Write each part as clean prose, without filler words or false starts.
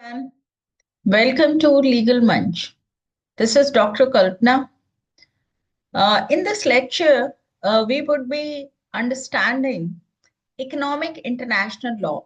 And welcome to Legal Munch. This is Dr. Kalpana. In this lecture, we would be understanding economic international law.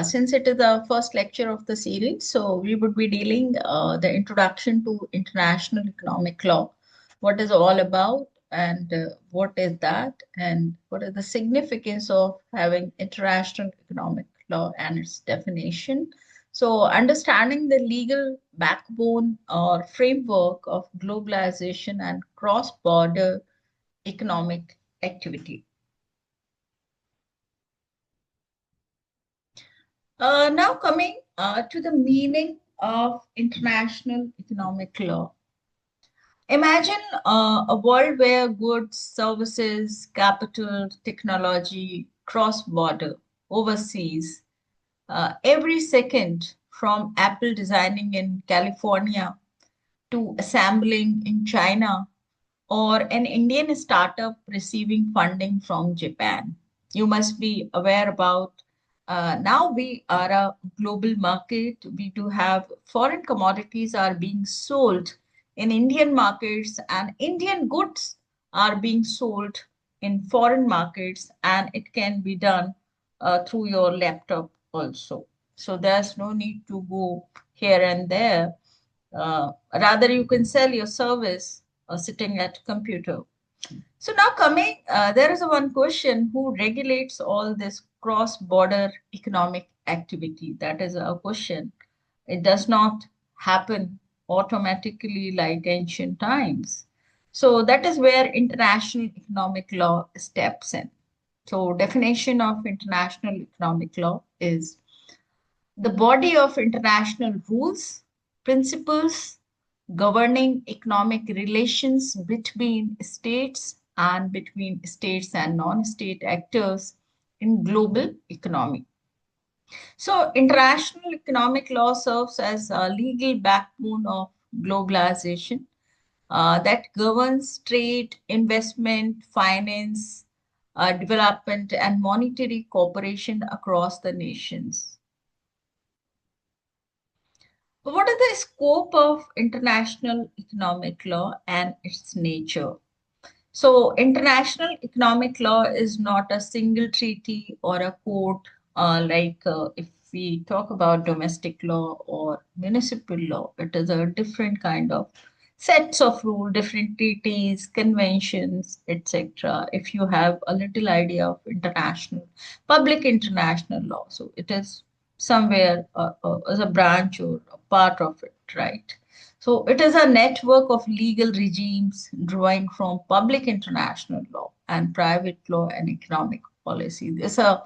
Since it is the first lecture of the series, so we would be dealing the introduction to international economic law, what is all about, and what is that, and what is the significance of having international economic law and its definition. So, understanding the legal backbone or framework of globalization and cross-border economic activity. Now coming to the meaning of international economic law. Imagine a world where goods, services, capital, technology cross border, overseas, every second, from Apple designing in California to assembling in China, or an Indian startup receiving funding from Japan. You must be aware about now we are a global market. We do have foreign commodities are being sold in Indian markets, and Indian goods are being sold in foreign markets, and it can be done through your laptop also. So there's no need to go here and there. Rather, you can sell your service sitting at computer. So now coming, there is a one question: who regulates all this cross-border economic activity? That is a question. It does not happen automatically like ancient times. So that is where international economic law steps in. So definition of international economic law is the body of international rules, principles governing economic relations between states and between states and non-state actors in global economy. So international economic law serves as a legal backbone of globalization that governs trade, investment, finance, development, and monetary cooperation across the nations. What is the scope of international economic law and its nature? So, international economic law is not a single treaty or a court, if we talk about domestic law or municipal law, it is a different kind of sets of rules, different treaties, conventions, etc. If you have a little idea of international, public international law, so it is somewhere as a branch or a part of it, right? So it is a network of legal regimes drawing from public international law and private law and economic policy. There's a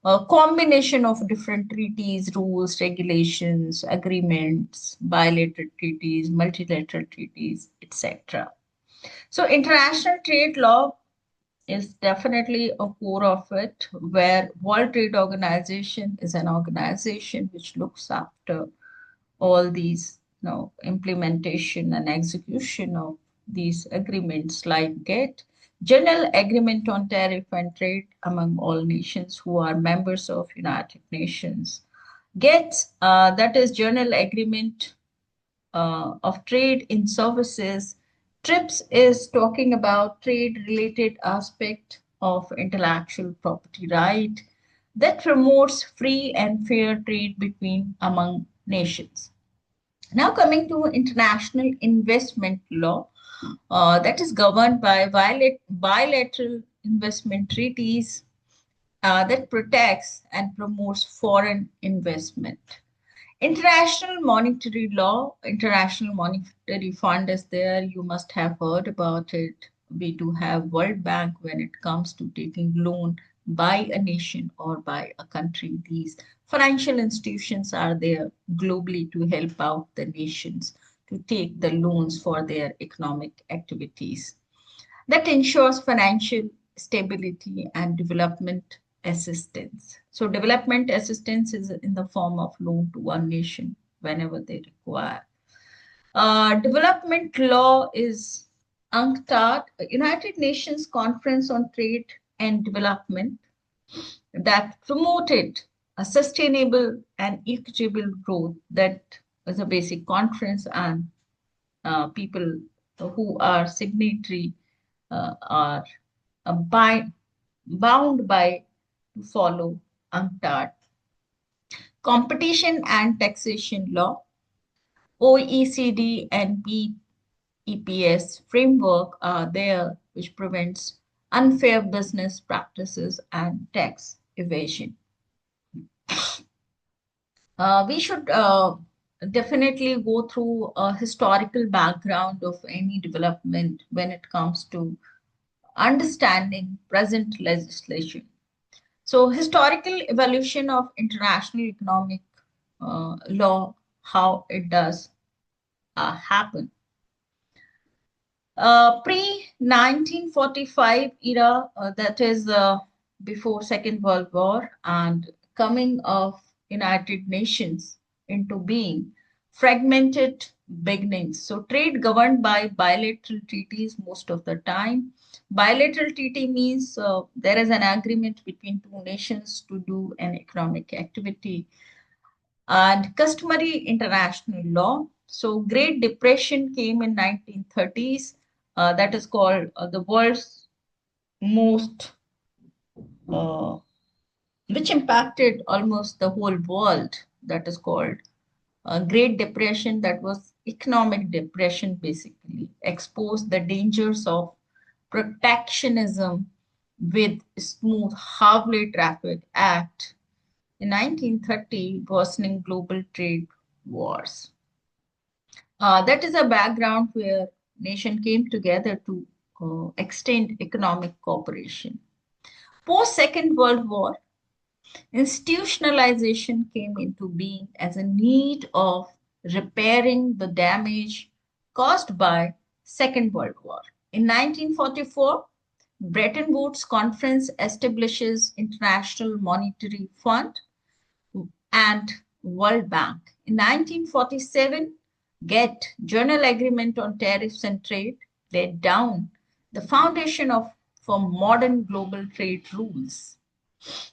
combination of different treaties, rules, regulations, agreements, bilateral treaties, multilateral treaties, etc. So international trade law is definitely a core of it, where World Trade Organization is an organization which looks after all these implementation and execution of these agreements like GATT, General Agreement on Tariff and Trade among all nations who are members of United Nations. GATT, that is General Agreement of Trade in Services. TRIPS is talking about trade-related aspect of intellectual property right that promotes free and fair trade between among nations. Now coming to international investment law, that is governed by bilateral investment treaties that protects and promotes foreign investment. International monetary law, International Monetary Fund is there. You must have heard about it. We do have World Bank when it comes to taking loan by a nation or by a country. These financial institutions are there globally to help out the nations to take the loans for their economic activities. That ensures financial stability and development assistance. So development assistance is in the form of loan to one nation whenever they require. Development law is UNCTAD, United Nations Conference on Trade and Development, that promoted a sustainable and equitable growth. That is a basic conference, and people who are signatory are bound by to follow UNCTAD. Competition and taxation law, OECD and BEPS framework are there, which prevents unfair business practices and tax evasion. We should definitely go through a historical background of any development when it comes to understanding present legislation. So, historical evolution of international economic law, how it does happen. Pre-1945 era, that is before Second World War, and coming of United Nations into being, fragmented beginnings. So trade governed by bilateral treaties most of the time. Bilateral treaty means there is an agreement between two nations to do an economic activity, and customary international law. So Great Depression came in 1930s. That is called the world's most, uh, which impacted almost the whole world. That is called Great Depression. That was economic depression, basically exposed the dangers of protectionism with smooth highway traffic act in 1930, worsening global trade wars. That is a background where nation came together to extend economic cooperation. Post Second World War, institutionalization came into being as a need of repairing the damage caused by Second World War. In 1944, Bretton Woods Conference establishes International Monetary Fund and World Bank. In 1947, GATT, General Agreement on Tariffs and Trade, laid down the foundation for modern global trade rules.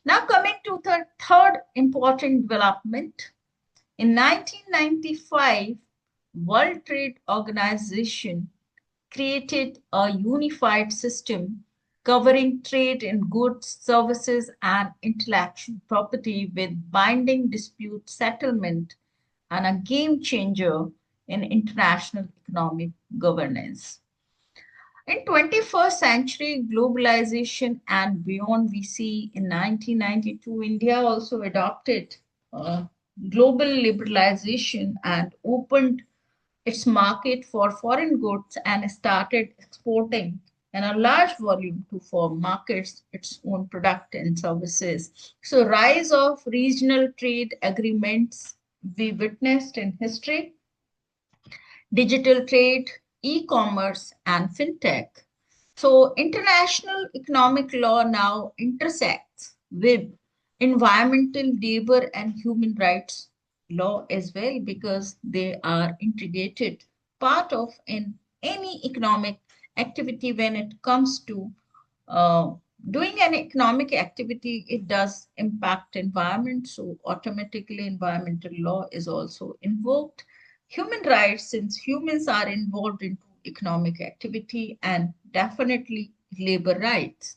Now coming to the third important development, in 1995, World Trade Organization created a unified system covering trade in goods, services, and intellectual property with binding dispute settlement, and a game changer in international economic governance. In 21st century globalization and beyond, we see in 1992, India also adopted global liberalization and opened its market for foreign goods and started exporting in a large volume to foreign markets its own product and services. So rise of regional trade agreements we witnessed in history, digital trade, e-commerce, and fintech. So international economic law now intersects with environmental, labor, and human rights law as well, because they are integrated part of in any economic activity. When it comes to uh, doing an economic activity, it does impact environment, so automatically environmental law is also invoked. Human rights, since humans are involved in economic activity, and definitely labor rights.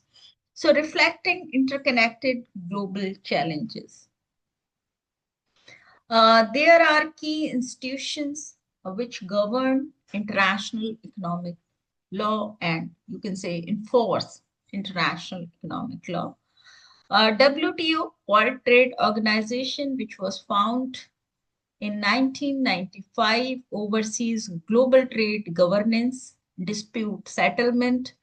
So reflecting interconnected global challenges. There are key institutions which govern international economic law and you can say enforce international economic law. WTO, World Trade Organization, which was founded in 1995, oversees global trade governance, dispute settlement,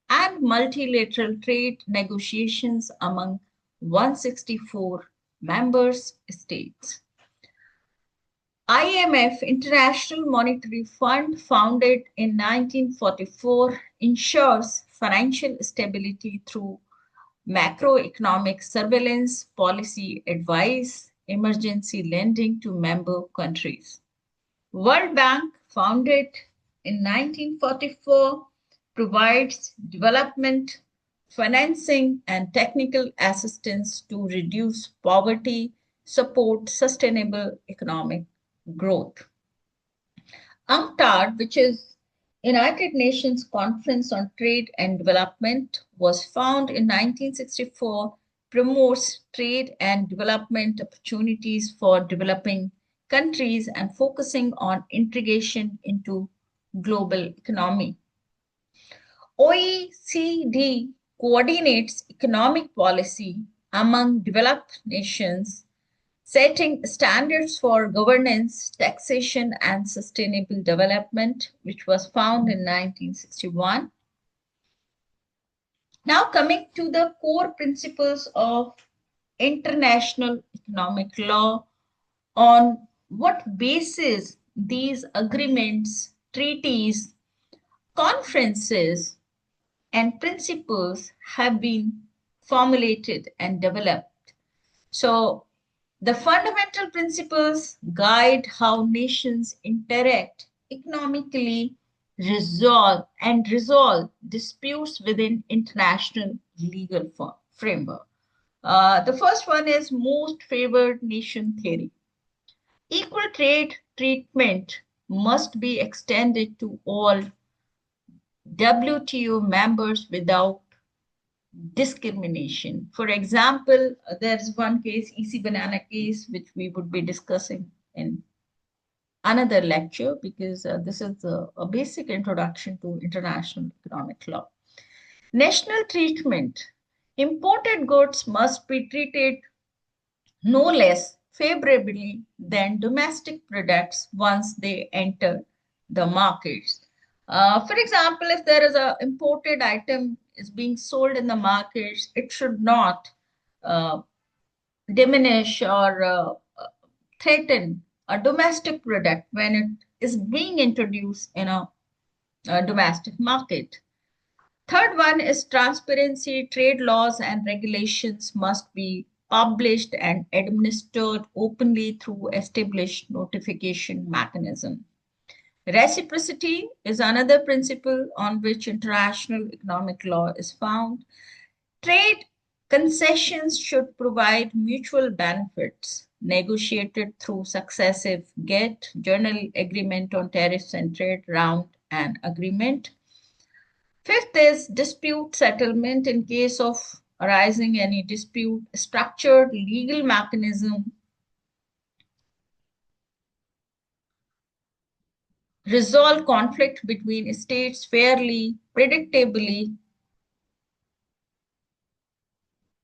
and multilateral trade negotiations among 164 members states. IMF, International Monetary Fund, founded in 1944, ensures financial stability through macroeconomic surveillance, policy advice, emergency lending to member countries. World Bank, founded in 1944, provides development, financing, and technical assistance to reduce poverty support sustainable economic growth. UNCTAD, which is United Nations Conference on Trade and Development, was founded in 1964, promotes trade and development opportunities for developing countries and focusing on integration into global economy. OECD coordinates economic policy among developed nations, setting standards for governance, taxation, and sustainable development, which was founded in 1961. Now, coming to the core principles of international economic law, on what basis these agreements, treaties, conferences, and principles have been formulated and developed. So, the fundamental principles guide how nations interact economically, resolve disputes within international legal framework. The first one is most favored nation theory. Equal trade treatment must be extended to all WTO members without discrimination. For example, there's one case, EC banana case, which we would be discussing in another lecture because this is a basic introduction to international economic law. National treatment. Imported goods must be treated no less favorably than domestic products once they enter the markets. For example, if there is an imported item is being sold in the markets, it should not uh, diminish or threaten a domestic product when it is being introduced in a domestic market. Third one is transparency. Trade laws and regulations must be published and administered openly through established notification mechanism. Reciprocity is another principle on which international economic law is found. Trade concessions should provide mutual benefits negotiated through successive GATT, General Agreement on Tariffs and Trade Round and Agreement. Fifth is dispute settlement in case of arising any dispute, structured legal mechanism resolve conflict between states fairly, predictably.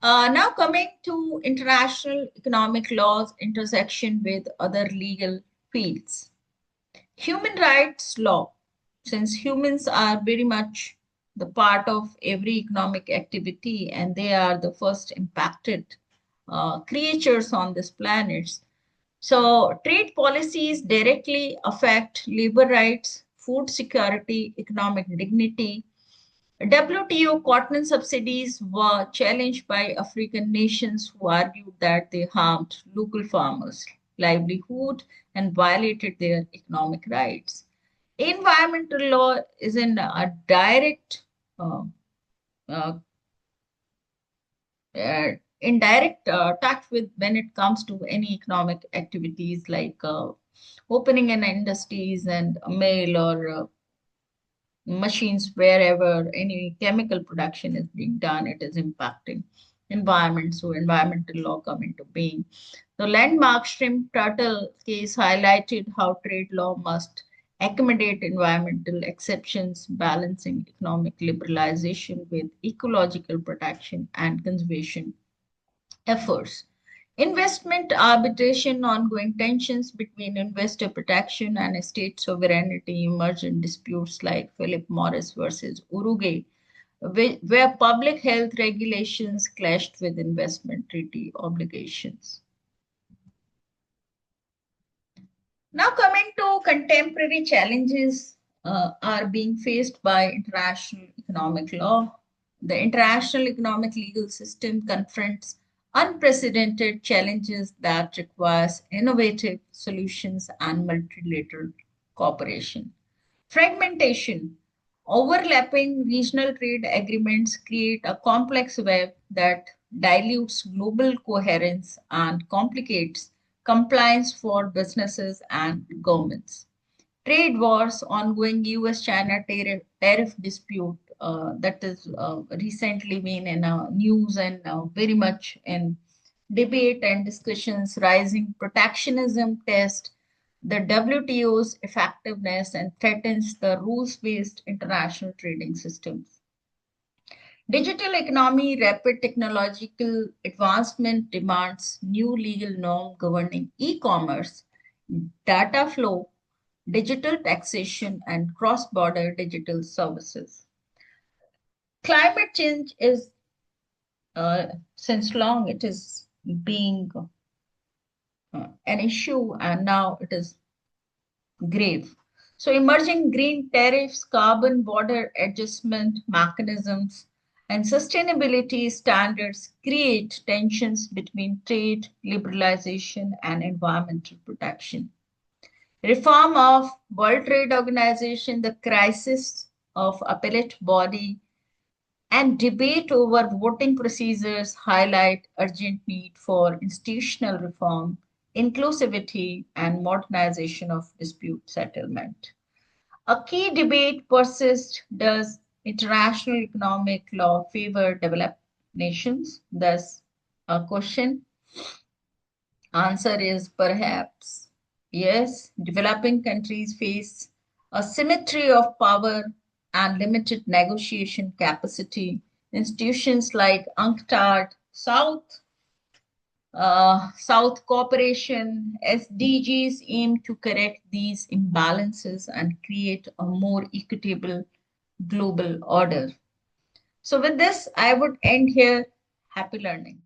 Now coming to international economic laws intersection with other legal fields. Human rights law, since humans are very much the part of every economic activity and they are the first impacted creatures on this planet. So trade policies directly affect labor rights, food security, economic dignity. WTO cotton subsidies were challenged by African nations who argued that they harmed local farmers' livelihood and violated their economic rights. Environmental law is in a direct, uh, uh, uh, indirect touch with when it comes to any economic activities like opening an industries and a mill or machines wherever any chemical production is being done, it is impacting environment. So environmental law come into being. The landmark shrimp turtle case highlighted how trade law must accommodate environmental exceptions, balancing economic liberalization with ecological protection and conservation efforts. Investment arbitration, ongoing tensions between investor protection and state sovereignty emerged in disputes like Philip Morris versus Uruguay, where public health regulations clashed with investment treaty obligations. Now, coming to contemporary challenges are being faced by international economic law. The international economic legal system confronts unprecedented challenges that requires innovative solutions and multilateral cooperation. Fragmentation. Overlapping regional trade agreements create a complex web that dilutes global coherence and complicates compliance for businesses and governments. Trade wars, ongoing US-China tariff dispute that is recently been in news and very much in debate and discussions, rising protectionism test the WTO's effectiveness and threatens the rules-based international trading systems. Digital economy, rapid technological advancement demands new legal norm governing e-commerce, data flow, digital taxation, and cross-border digital services. Climate change is, since long, it is being an issue, and now it is grave. So, emerging green tariffs, carbon border adjustment mechanisms, and sustainability standards create tensions between trade, liberalization, and environmental protection. Reform of World Trade Organization, the crisis of appellate body, and debate over voting procedures highlight urgent need for institutional reform, inclusivity, and modernization of dispute settlement. A key debate persists: does international economic law favor developed nations? Thus, a question answer is perhaps yes. Developing countries face a symmetry of power and limited negotiation capacity. Institutions like UNCTAD, South Cooperation, SDGs aim to correct these imbalances and create a more equitable global order. So, with this, I would end here. Happy learning.